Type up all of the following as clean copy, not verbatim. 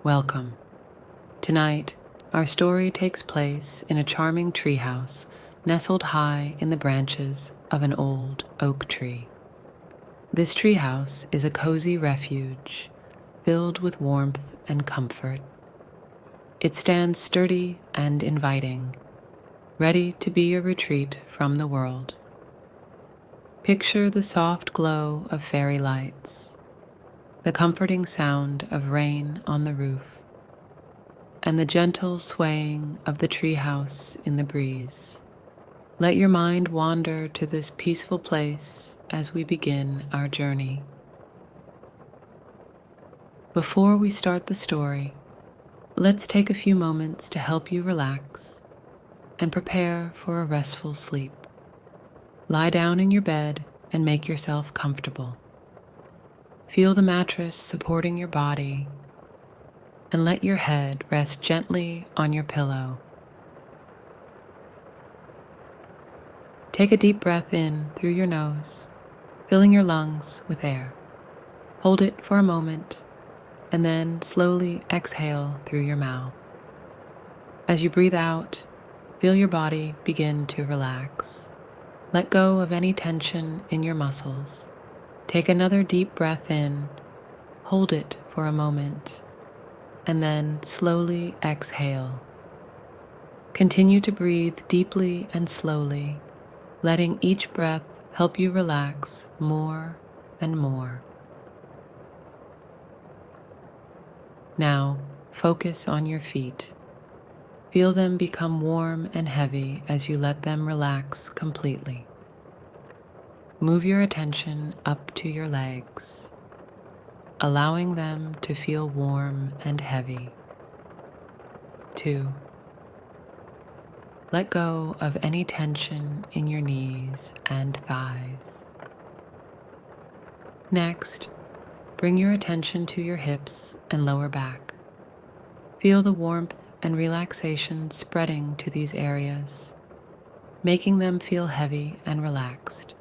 Welcome. Tonight, our story takes place in a charming treehouse nestled high in the branches of an old oak tree. This treehouse is a cozy refuge filled with warmth and comfort. It stands sturdy and inviting, ready to be a retreat from the world. Picture the soft glow of fairy lights, the comforting sound of rain on the roof, and the gentle swaying of the treehouse in the breeze. Let your mind wander to this peaceful place as we begin our journey. Before we start the story, let's take a few moments to help you relax and prepare for a restful sleep. Lie down in your bed and make yourself comfortable. Feel the mattress supporting your body and let your head rest gently on your pillow. Take a deep breath in through your nose, filling your lungs with air. Hold it for a moment and then slowly exhale through your mouth. As you breathe out, feel your body begin to relax. Let go of any tension in your muscles. Take another deep breath in, hold it for a moment, and then slowly exhale. Continue to breathe deeply and slowly, letting each breath help you relax more and more. Now, focus on your feet. Feel them become warm and heavy as you let them relax completely. Move your attention up to your legs, allowing them to feel warm and heavy. 2. Let go of any tension in your knees and thighs. Next, bring your attention to your hips and lower back. Feel the warmth and relaxation spreading to these areas, making them feel heavy and relaxed.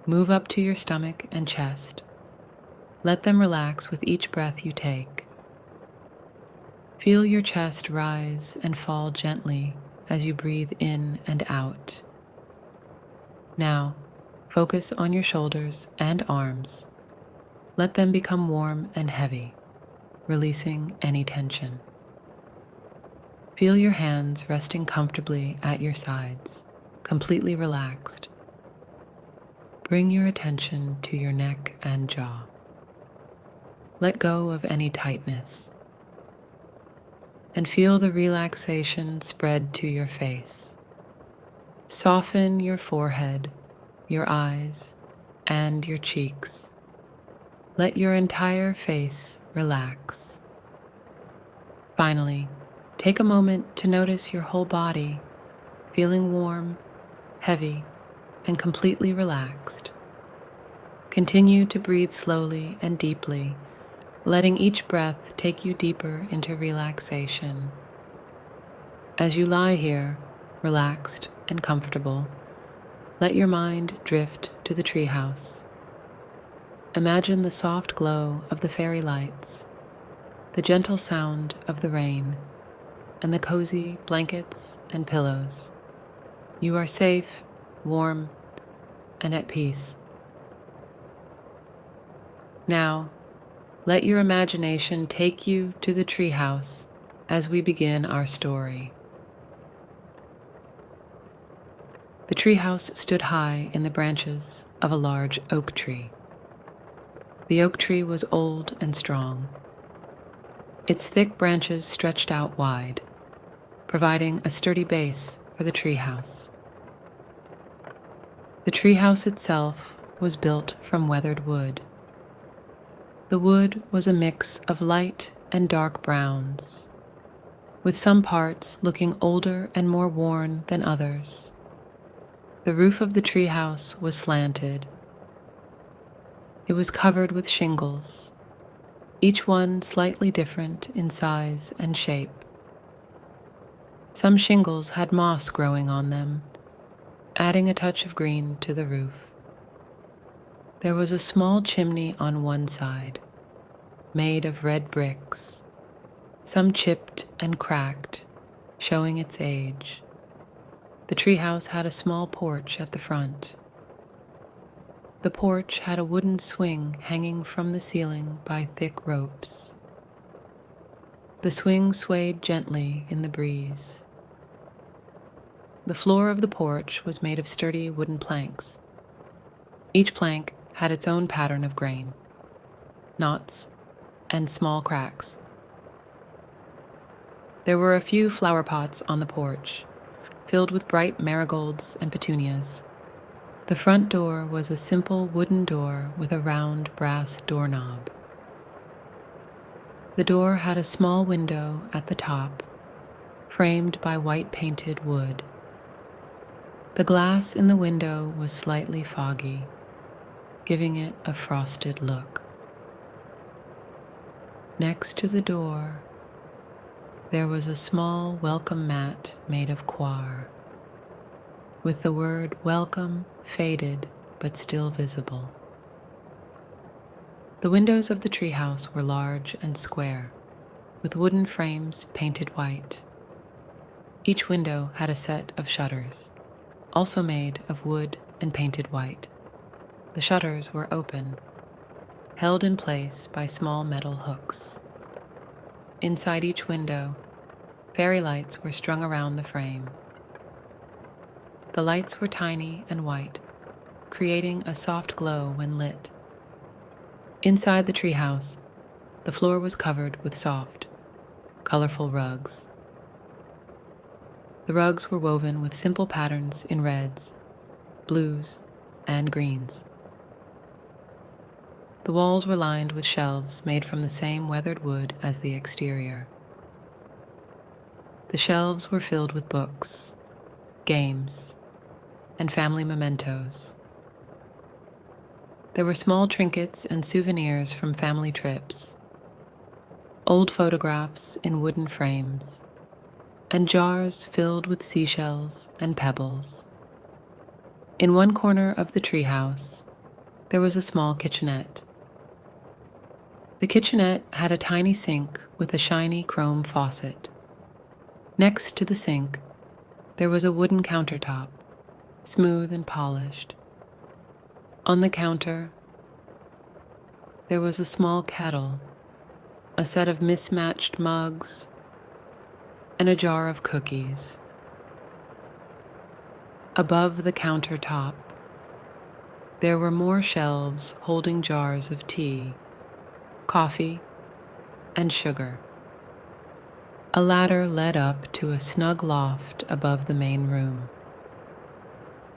Move up to your stomach and chest. Let them relax with each breath you take. Feel your chest rise and fall gently as you breathe in and out. Now, focus on your shoulders and arms. Let them become warm and heavy, releasing any tension. Feel your hands resting comfortably at your sides, completely relaxed. Bring your attention to your neck and jaw. Let go of any tightness, and feel the relaxation spread to your face. Soften your forehead, your eyes, and your cheeks. Let your entire face relax. Finally, take a moment to notice your whole body, feeling warm, heavy, and completely relaxed. Continue to breathe slowly and deeply, letting each breath take you deeper into relaxation. As you lie here, relaxed and comfortable, let your mind drift to the treehouse. Imagine the soft glow of the fairy lights, the gentle sound of the rain, and the cozy blankets and pillows. You are safe, warm, and at peace. Now, let your imagination take you to the treehouse as we begin our story. The treehouse stood high in the branches of a large oak tree. The oak tree was old and strong. Its thick branches stretched out wide, providing a sturdy base for the treehouse. The treehouse itself was built from weathered wood. The wood was a mix of light and dark browns, with some parts looking older and more worn than others. The roof of the treehouse was slanted. It was covered with shingles, each one slightly different in size and shape. Some shingles had moss growing on them, adding a touch of green to the roof. There was a small chimney on one side, made of red bricks, some chipped and cracked, showing its age. The treehouse had a small porch at the front. The porch had a wooden swing hanging from the ceiling by thick ropes. The swing swayed gently in the breeze. The floor of the porch was made of sturdy wooden planks. Each plank had its own pattern of grain, knots, and small cracks. There were a few flower pots on the porch, filled with bright marigolds and petunias. The front door was a simple wooden door with a round brass doorknob. The door had a small window at the top, framed by white painted wood. The glass in the window was slightly foggy, giving it a frosted look. Next to the door, there was a small welcome mat made of coir, with the word welcome faded but still visible. The windows of the treehouse were large and square, with wooden frames painted white. Each window had a set of shutters, also made of wood and painted white. The shutters were open, held in place by small metal hooks. Inside each window, fairy lights were strung around the frame. The lights were tiny and white, creating a soft glow when lit. Inside the treehouse, the floor was covered with soft, colorful rugs. The rugs were woven with simple patterns in reds, blues, and greens. The walls were lined with shelves made from the same weathered wood as the exterior. The shelves were filled with books, games, and family mementos. There were small trinkets and souvenirs from family trips, old photographs in wooden frames, and jars filled with seashells and pebbles. In one corner of the treehouse, there was a small kitchenette. The kitchenette had a tiny sink with a shiny chrome faucet. Next to the sink, there was a wooden countertop, smooth and polished. On the counter, there was a small kettle, a set of mismatched mugs, and a jar of cookies. Above the countertop, there were more shelves holding jars of tea, coffee, and sugar. A ladder led up to a snug loft above the main room.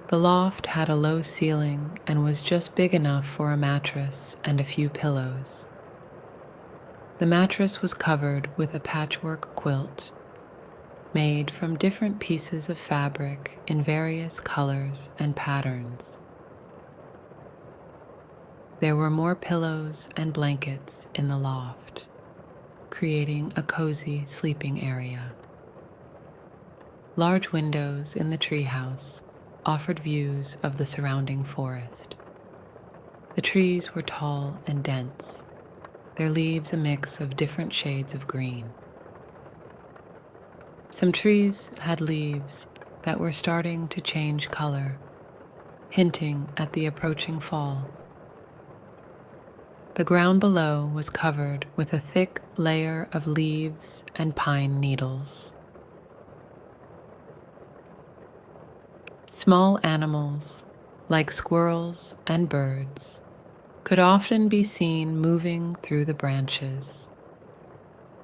The loft had a low ceiling and was just big enough for a mattress and a few pillows. The mattress was covered with a patchwork quilt, made from different pieces of fabric in various colors and patterns. There were more pillows and blankets in the loft, creating a cozy sleeping area. Large windows in the treehouse offered views of the surrounding forest. The trees were tall and dense, their leaves a mix of different shades of green. Some trees had leaves that were starting to change color, hinting at the approaching fall. The ground below was covered with a thick layer of leaves and pine needles. Small animals, like squirrels and birds, could often be seen moving through the branches.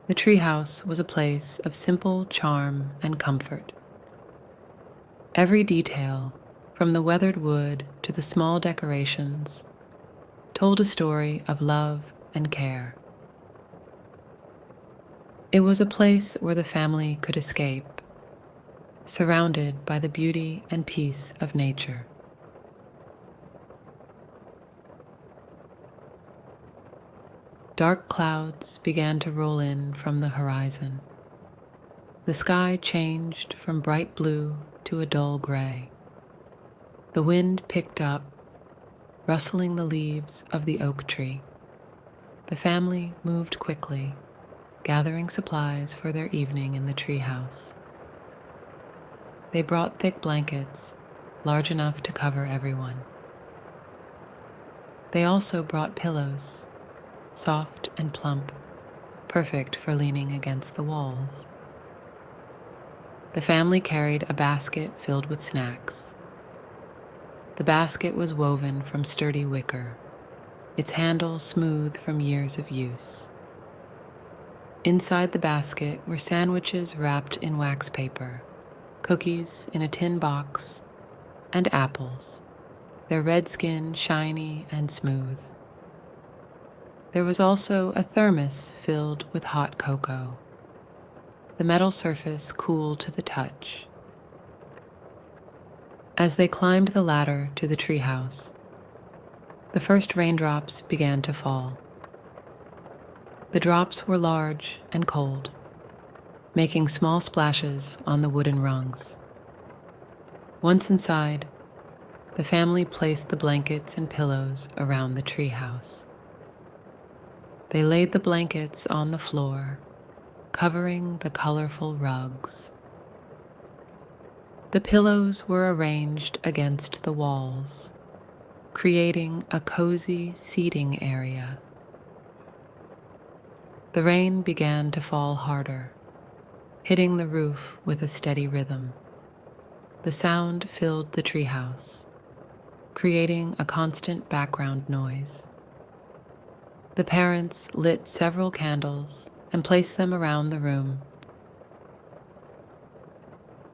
The treehouse was a place of simple charm and comfort. Every detail, from the weathered wood to the small decorations, told a story of love and care. It was a place where the family could escape, surrounded by the beauty and peace of nature. Dark clouds began to roll in from the horizon. The sky changed from bright blue to a dull gray. The wind picked up, rustling the leaves of the oak tree. the family moved quickly, gathering supplies for their evening in the treehouse. They brought thick blankets, large enough to cover everyone. They also brought pillows, soft and plump, perfect for leaning against the walls. The family carried a basket filled with snacks. The basket was woven from sturdy wicker, its handle smooth from years of use. Inside the basket were sandwiches wrapped in wax paper, cookies in a tin box, and apples, their red skin shiny and smooth. There was also a thermos filled with hot cocoa, the metal surface cool to the touch. As they climbed the ladder to the treehouse, the first raindrops began to fall. The drops were large and cold, making small splashes on the wooden rungs. Once inside, the family placed the blankets and pillows around the treehouse. They laid the blankets on the floor, covering the colorful rugs. The pillows were arranged against the walls, creating a cozy seating area. The rain began to fall harder, hitting the roof with a steady rhythm. The sound filled the treehouse, creating a constant background noise. The parents lit several candles and placed them around the room.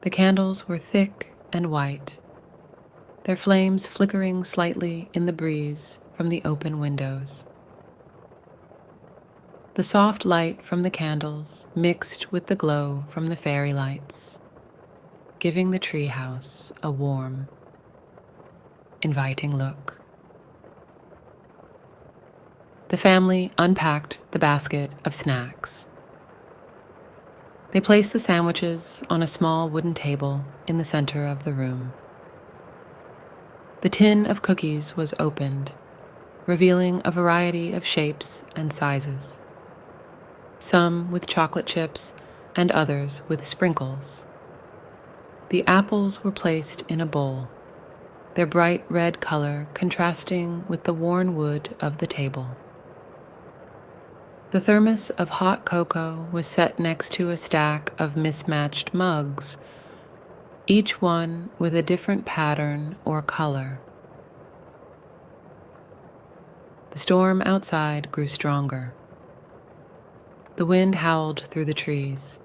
The candles were thick and white, their flames flickering slightly in the breeze from the open windows. The soft light from the candles mixed with the glow from the fairy lights, giving the treehouse a warm, inviting look. The family unpacked the basket of snacks. They placed the sandwiches on a small wooden table in the center of the room. The tin of cookies was opened, revealing a variety of shapes and sizes, some with chocolate chips and others with sprinkles. The apples were placed in a bowl, their bright red color contrasting with the worn wood of the table. The thermos of hot cocoa was set next to a stack of mismatched mugs, each one with a different pattern or color. The storm outside grew stronger. The wind howled through the trees,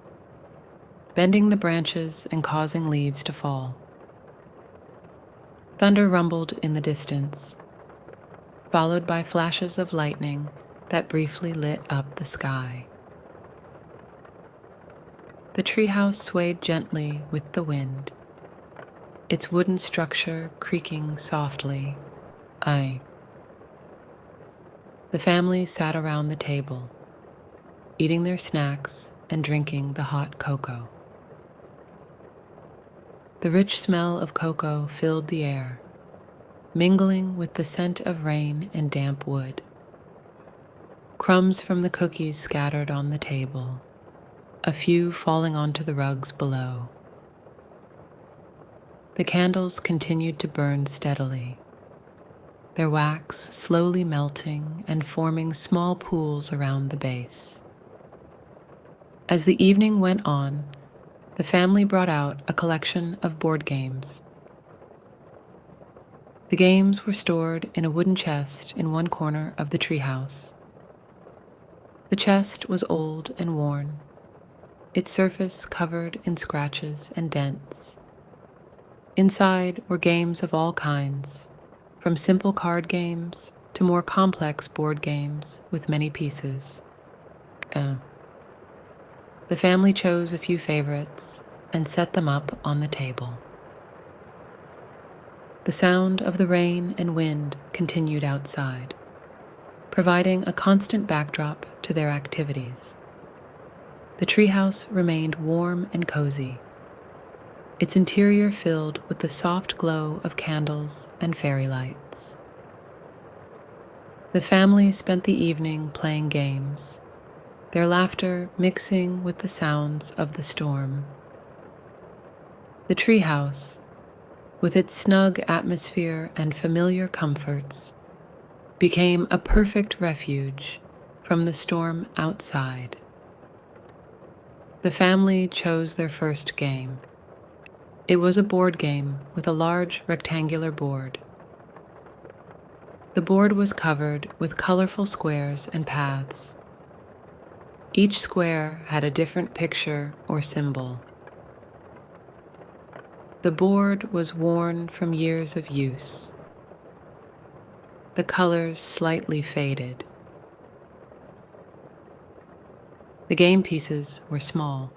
bending the branches and causing leaves to fall. Thunder rumbled in the distance, followed by flashes of lightning that briefly lit up the sky. The treehouse swayed gently with the wind, its wooden structure creaking softly. The family sat around the table, eating their snacks and drinking the hot cocoa. The rich smell of cocoa filled the air, mingling with the scent of rain and damp wood. Crumbs from the cookies scattered on the table, a few falling onto the rugs below. The candles continued to burn steadily, their wax slowly melting and forming small pools around the base. As the evening went on, the family brought out a collection of board games. The games were stored in a wooden chest in one corner of the treehouse. The chest was old and worn, its surface covered in scratches and dents. Inside were games of all kinds, from simple card games to more complex board games with many pieces. The family chose a few favorites and set them up on the table. The sound of the rain and wind continued outside, providing a constant backdrop to their activities. The treehouse remained warm and cozy, its interior filled with the soft glow of candles and fairy lights. The family spent the evening playing games, their laughter mixing with the sounds of the storm. The treehouse, with its snug atmosphere and familiar comforts, became a perfect refuge from the storm outside. The family chose their first game. It was a board game with a large rectangular board. The board was covered with colorful squares and paths. Each square had a different picture or symbol. The board was worn from years of use. The colors slightly faded. The game pieces were small,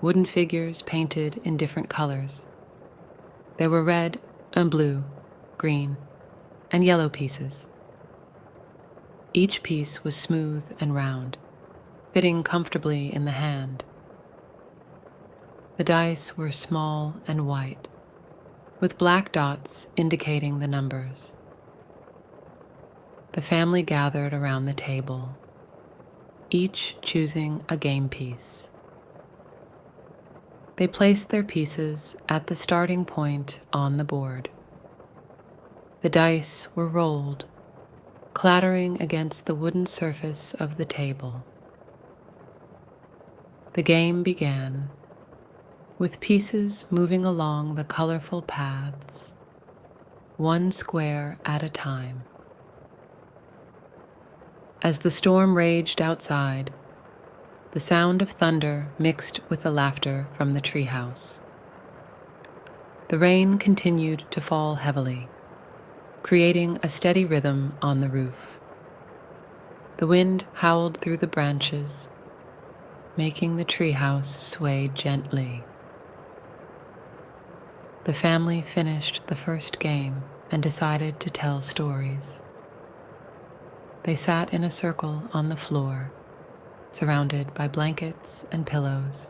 wooden figures painted in different colors. There were red and blue, green, and yellow pieces. Each piece was smooth and round, fitting comfortably in the hand. The dice were small and white, with black dots indicating the numbers. The family gathered around the table, each choosing a game piece. They placed their pieces at the starting point on the board. The dice were rolled, clattering against the wooden surface of the table. The game began, with pieces moving along the colorful paths, one square at a time. As the storm raged outside, the sound of thunder mixed with the laughter from the treehouse. The rain continued to fall heavily, creating a steady rhythm on the roof. The wind howled through the branches, making the treehouse sway gently. The family finished the first game and decided to tell stories. They sat in a circle on the floor, surrounded by blankets and pillows.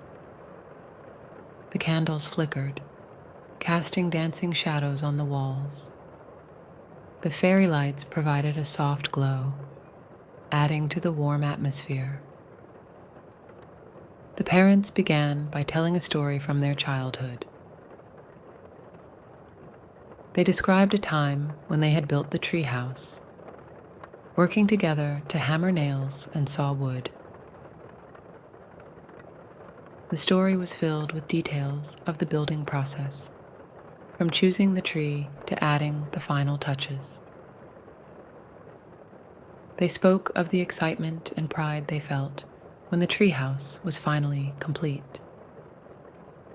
The candles flickered, casting dancing shadows on the walls. The fairy lights provided a soft glow, adding to the warm atmosphere. The parents began by telling a story from their childhood. They described a time when they had built the treehouse, working together to hammer nails and saw wood. The story was filled with details of the building process, from choosing the tree to adding the final touches. They spoke of the excitement and pride they felt when the treehouse was finally complete.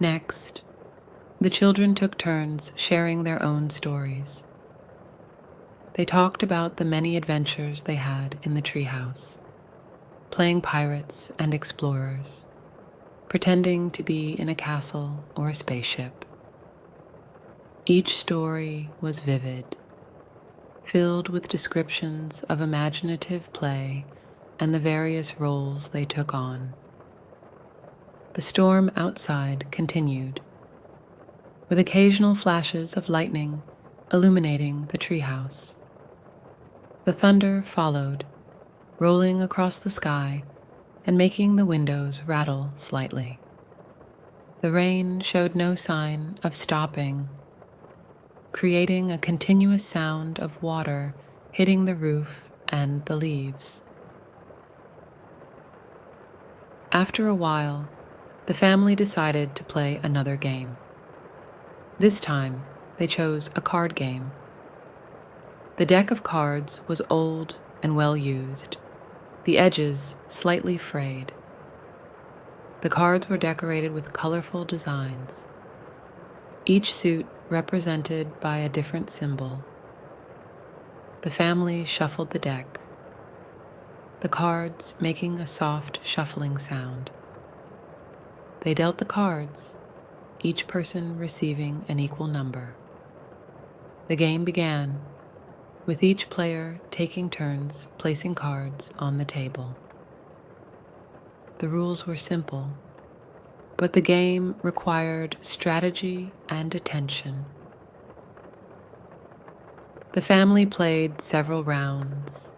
Next, the children took turns sharing their own stories. They talked about the many adventures they had in the treehouse, playing pirates and explorers, pretending to be in a castle or a spaceship. Each story was vivid, filled with descriptions of imaginative play and the various roles they took on. The storm outside continued, with occasional flashes of lightning illuminating the treehouse. The thunder followed, rolling across the sky and making the windows rattle slightly. The rain showed no sign of stopping, creating a continuous sound of water hitting the roof and the leaves. After a while, the family decided to play another game. This time, they chose a card game. The deck of cards was old and well used, the edges slightly frayed. The cards were decorated with colorful designs, each suit represented by a different symbol. The family shuffled the deck, the cards making a soft shuffling sound. They dealt the cards, each person receiving an equal number. The game began, with each player taking turns placing cards on the table. The rules were simple, but the game required strategy and attention. The family played several rounds,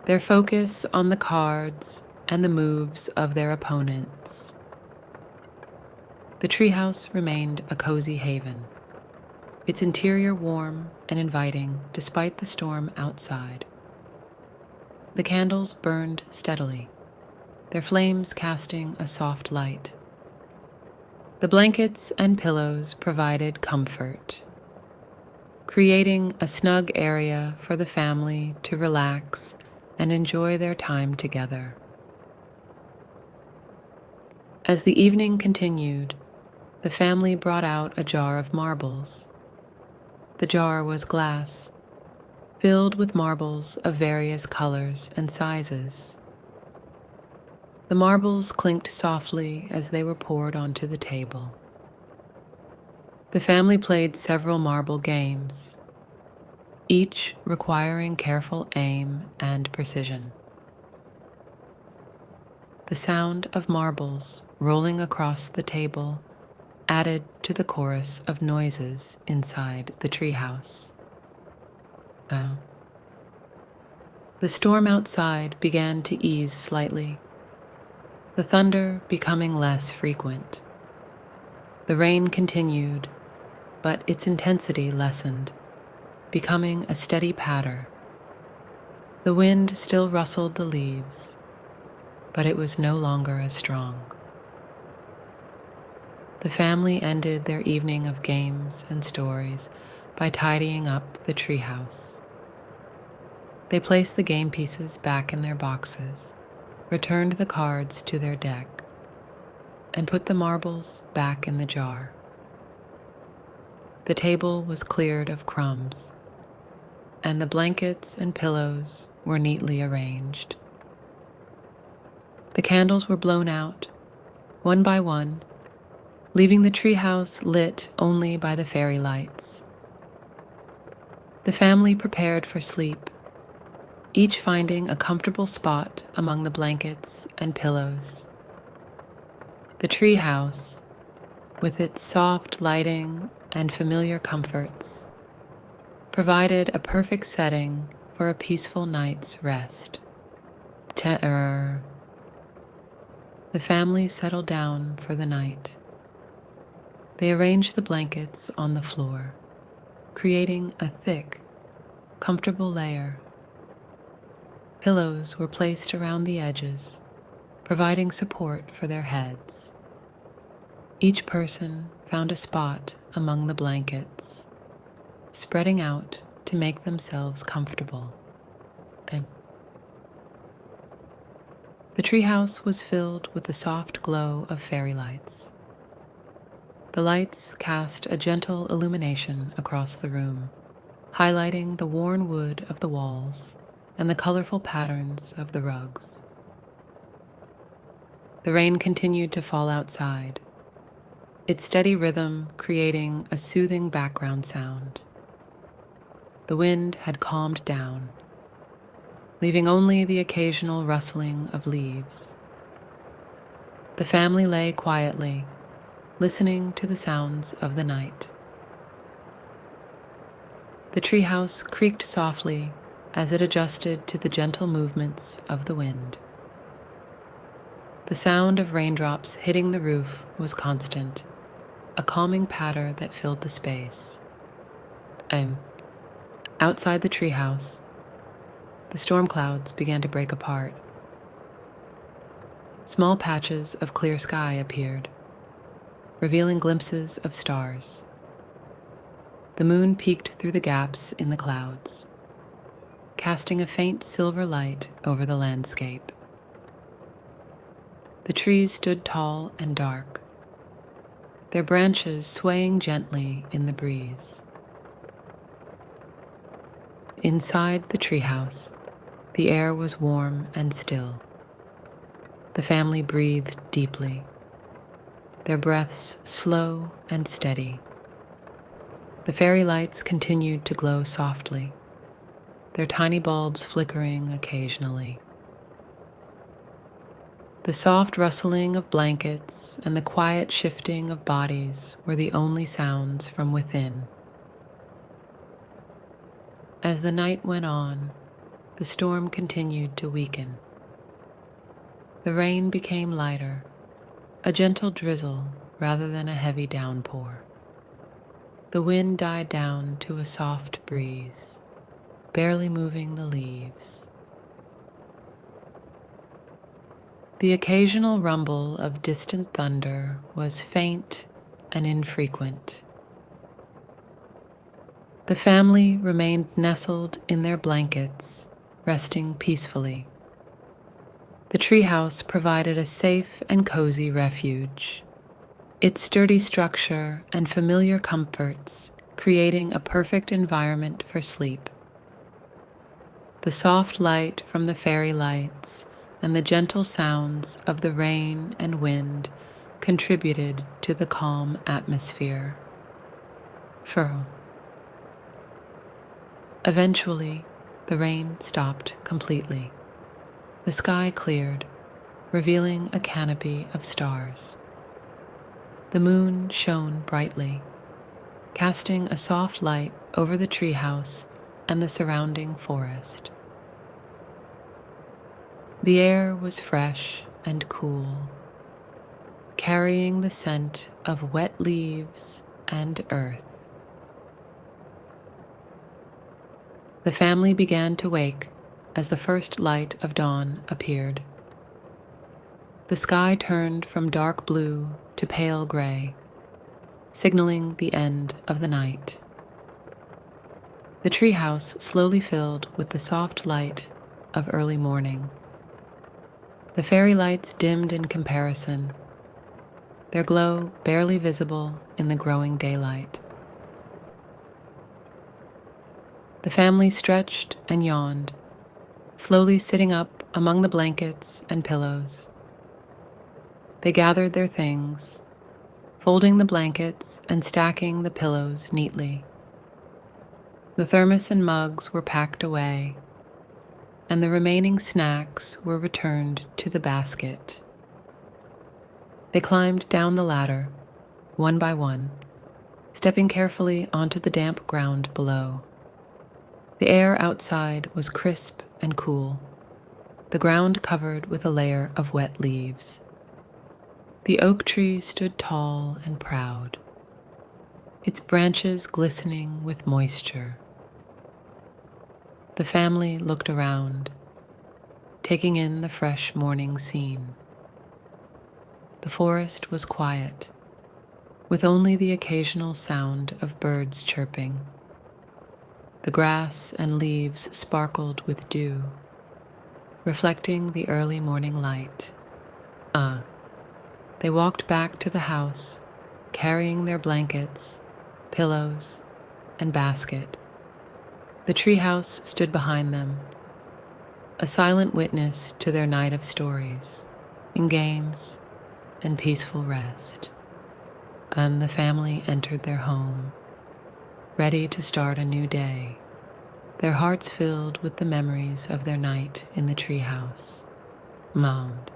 their focus on the cards and the moves of their opponents. The treehouse remained a cozy haven, its interior warm and inviting despite the storm outside. The candles burned steadily, their flames casting a soft light. The blankets and pillows provided comfort, creating a snug area for the family to relax and enjoy their time together. As the evening continued, the family brought out a jar of marbles. The jar was glass, filled with marbles of various colors and sizes. The marbles clinked softly as they were poured onto the table. The family played several marble games, each requiring careful aim and precision. The sound of marbles rolling across the table added to the chorus of noises inside the treehouse. The storm outside began to ease slightly, the thunder becoming less frequent. The rain continued, but its intensity lessened, becoming a steady patter. The wind still rustled the leaves, but it was no longer as strong. The family ended their evening of games and stories by tidying up the treehouse. They placed the game pieces back in their boxes, returned the cards to their deck, and put the marbles back in the jar. The table was cleared of crumbs, and the blankets and pillows were neatly arranged. The candles were blown out, one by one, leaving the treehouse lit only by the fairy lights. The family prepared for sleep, each finding a comfortable spot among the blankets and pillows. The treehouse, with its soft lighting and familiar comforts, provided a perfect setting for a peaceful night's rest. The family settled down for the night. They arranged the blankets on the floor, creating a thick, comfortable layer. Pillows were placed around the edges, providing support for their heads. Each person found a spot among the blankets, spreading out to make themselves comfortable. The treehouse was filled with the soft glow of fairy lights. The lights cast a gentle illumination across the room, highlighting the worn wood of the walls and the colorful patterns of the rugs. The rain continued to fall outside, its steady rhythm creating a soothing background sound. The wind had calmed down, leaving only the occasional rustling of leaves. The family lay quietly, listening to the sounds of the night. The treehouse creaked softly as it adjusted to the gentle movements of the wind. The sound of raindrops hitting the roof was constant, a calming patter that filled the space. Outside the treehouse, the storm clouds began to break apart. Small patches of clear sky appeared, revealing glimpses of stars. The moon peeked through the gaps in the clouds, casting a faint silver light over the landscape. The trees stood tall and dark, their branches swaying gently in the breeze. Inside the treehouse, the air was warm and still. The family breathed deeply, their breaths slow and steady. The fairy lights continued to glow softly, their tiny bulbs flickering occasionally. The soft rustling of blankets and the quiet shifting of bodies were the only sounds from within. As the night went on, the storm continued to weaken. The rain became lighter, a gentle drizzle rather than a heavy downpour. The wind died down to a soft breeze, barely moving the leaves. The occasional rumble of distant thunder was faint and infrequent. The family remained nestled in their blankets, resting peacefully. The treehouse provided a safe and cozy refuge, its sturdy structure and familiar comforts creating a perfect environment for sleep. The soft light from the fairy lights and the gentle sounds of the rain and wind contributed to the calm atmosphere. Furrow. Eventually, the rain stopped completely. The sky cleared, revealing a canopy of stars. The moon shone brightly, casting a soft light over the treehouse and the surrounding forest. The air was fresh and cool, carrying the scent of wet leaves and earth. The family began to wake as the first light of dawn appeared. The sky turned from dark blue to pale gray, signaling the end of the night. The treehouse slowly filled with the soft light of early morning. The fairy lights dimmed in comparison, their glow barely visible in the growing daylight. The family stretched and yawned, slowly sitting up among the blankets and pillows. They gathered their things, folding the blankets and stacking the pillows neatly. The thermos and mugs were packed away, and the remaining snacks were returned to the basket. They climbed down the ladder, one by one, stepping carefully onto the damp ground below. The air outside was crisp and cool, the ground covered with a layer of wet leaves. The oak tree stood tall and proud, its branches glistening with moisture. The family looked around, taking in the fresh morning scene. The forest was quiet, with only the occasional sound of birds chirping. The grass and leaves sparkled with dew, reflecting the early morning light. They walked back to the house, carrying their blankets, pillows, and basket. The treehouse stood behind them, a silent witness to their night of stories, in games, and peaceful rest. And the family entered their home, ready to start a new day, their hearts filled with the memories of their night in the treehouse. Mound.